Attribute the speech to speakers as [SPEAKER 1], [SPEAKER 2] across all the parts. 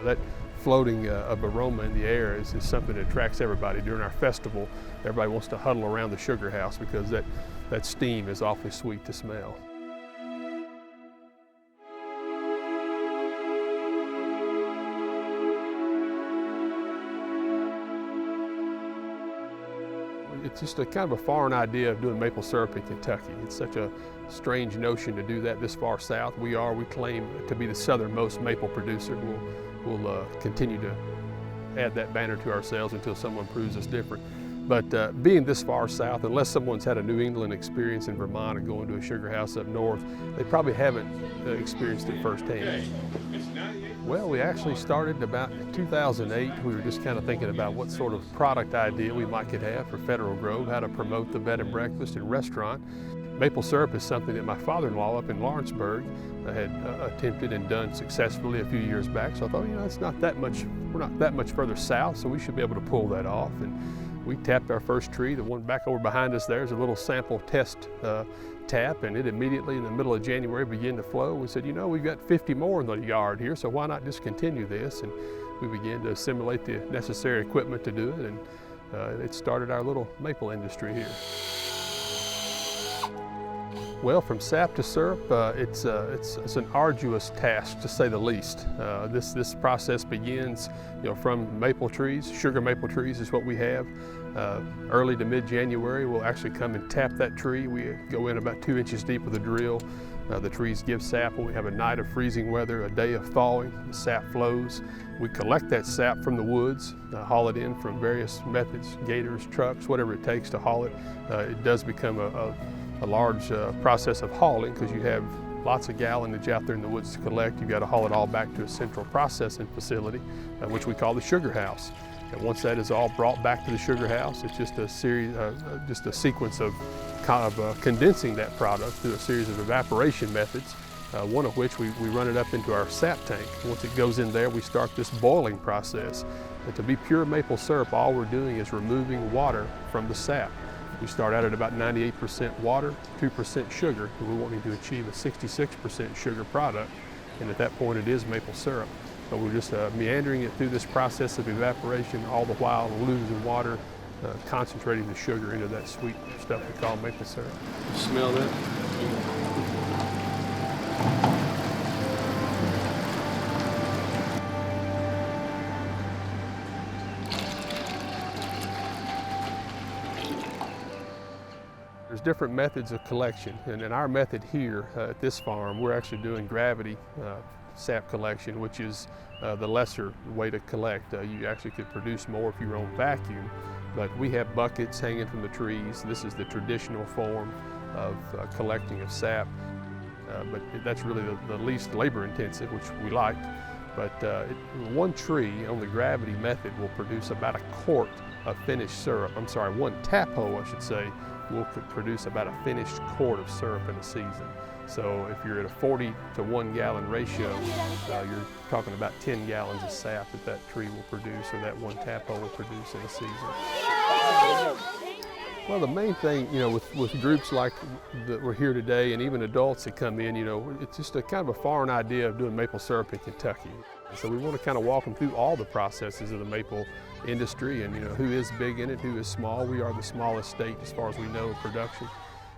[SPEAKER 1] That floating of aroma in the air is something that attracts everybody. During our festival, everybody wants to huddle around the sugar house because that steam is awfully sweet to smell. It's just a kind of a foreign idea of doing maple syrup in Kentucky. It's such a strange notion to do that this far south. We claim to be the southernmost maple producer. We'll continue to add that banner to ourselves until someone proves us different. But being this far south, unless someone's had a New England experience in Vermont or going to a sugar house up north, they probably haven't experienced it firsthand. Well, we actually started about 2008. We were just kind of thinking about what sort of product idea we could have for Federal Grove, how to promote the bed and breakfast and restaurant. Maple syrup is something that my father-in-law up in Lawrenceburg had attempted and done successfully a few years back. So I thought, it's not that much, we're not that much further south, so we should be able to pull that off. And we tapped our first tree. The one back over behind us there is a little sample test tap, and it immediately in the middle of January began to flow. We said, we've got 50 more in the yard here, so why not just continue this? And we began to assimilate the necessary equipment to do it, and it started our little maple industry here. Well, from sap to syrup, it's an arduous task, to say the least. This process begins, from maple trees. Sugar maple trees is what we have. Early to mid-January, we'll actually come and tap that tree. We go in about 2 inches deep with a drill. The trees give sap. When we have a night of freezing weather, a day of thawing, the sap flows. We collect that sap from the woods, haul it in from various methods, gators, trucks, whatever it takes to haul it. It does become a large process of hauling because you have lots of gallonage out there in the woods to collect. You've got to haul it all back to a central processing facility, which we call the sugar house. And once that is all brought back to the sugar house, it's just a sequence of condensing that product through a series of evaporation methods, one of which we run it up into our sap tank. Once it goes in there, we start this boiling process. And to be pure maple syrup, all we're doing is removing water from the sap. We start out at about 98% water, 2% sugar, and we're wanting to achieve a 66% sugar product. And at that point, it is maple syrup. So we're just meandering it through this process of evaporation, all the while losing water, concentrating the sugar into that sweet stuff we call maple syrup. Smell that? There's different methods of collection, and in our method here at this farm, we're actually doing gravity sap collection, which is the lesser way to collect. You actually could produce more if you were on vacuum, but we have buckets hanging from the trees. This is the traditional form of collecting of sap, but that's really the least labor intensive, which we like. But one tree on the gravity method will produce about a quart of finished syrup. I'm sorry, one tap hole, I should say, will produce about a finished quart of syrup in a season. So if you're at a 40 to 1 gallon ratio, you're talking about 10 gallons of sap that tree will produce, or that one tap hole will produce in a season. Well, the main thing, with groups like that we're here today, and even adults that come in, it's just a kind of a foreign idea of doing maple syrup in Kentucky. So we want to kind of walk them through all the processes of the maple industry, and who is big in it, who is small. We are the smallest state as far as we know of production.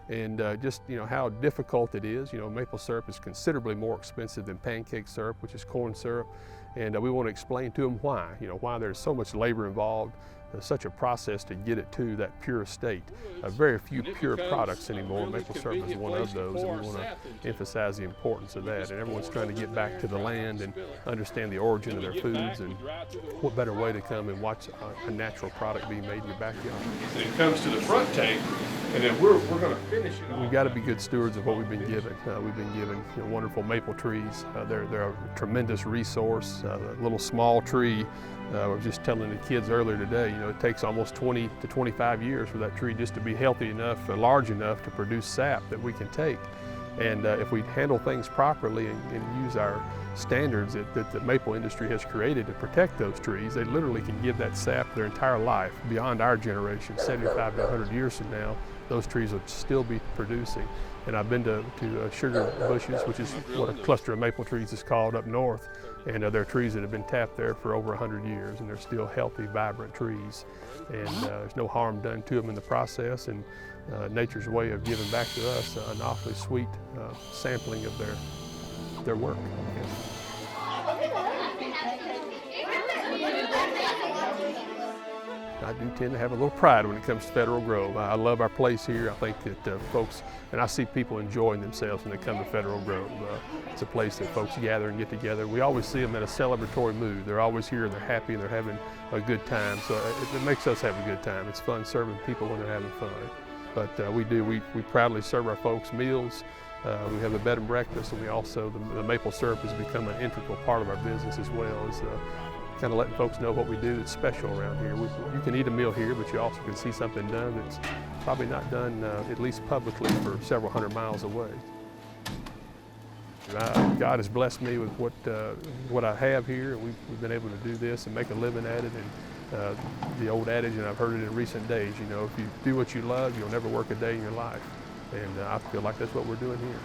[SPEAKER 1] And just how difficult it is. Maple syrup is considerably more expensive than pancake syrup, which is corn syrup, and we want to explain to them why. Why there's so much labor involved, such a process to get it to that pure state. Very few pure products anymore. Maple syrup is one of those, and we want to emphasize the importance of that. And everyone's trying to get back to the land and understand the origin of their foods, and what better way to come and watch a natural product being made in your backyard. It comes to the front tank, and then we're going to finish it off. We've got to be good stewards of what we've been given. We've been given wonderful maple trees. They're a tremendous resource. A little small tree. I was just telling the kids earlier today, it takes almost 20 to 25 years for that tree just to be healthy enough, large enough to produce sap that we can take. And if we handle things properly and use our standards that the maple industry has created to protect those trees, they literally can give that sap their entire life, beyond our generation. 75 to 100 years from now, those trees will still be producing. And I've been to Sugar Bushes, which is what a cluster of maple trees is called up north, and there are trees that have been tapped there for over 100 years, and they're still healthy, vibrant trees. And there's no harm done to them in the process, and nature's way of giving back to us an awfully sweet sampling of their work. I do tend to have a little pride when it comes to Federal Grove. I love our place here. I think that folks, and I see people enjoying themselves when they come to Federal Grove. It's a place that folks gather and get together. We always see them in a celebratory mood. They're always here, they're happy, and they're having a good time. So it makes us have a good time. It's fun serving people when they're having fun. But we proudly serve our folks meals. We have a bed and breakfast, and we also, the maple syrup has become an integral part of our business as well. As kind of letting folks know what we do that's special around here. You can eat a meal here, but you also can see something done that's probably not done, at least publicly, for several hundred miles away. God has blessed me with what I have here, and we've been able to do this and make a living at it. And the old adage, and I've heard it in recent days, you know, if you do what you love, you'll never work a day in your life. And I feel like that's what we're doing here.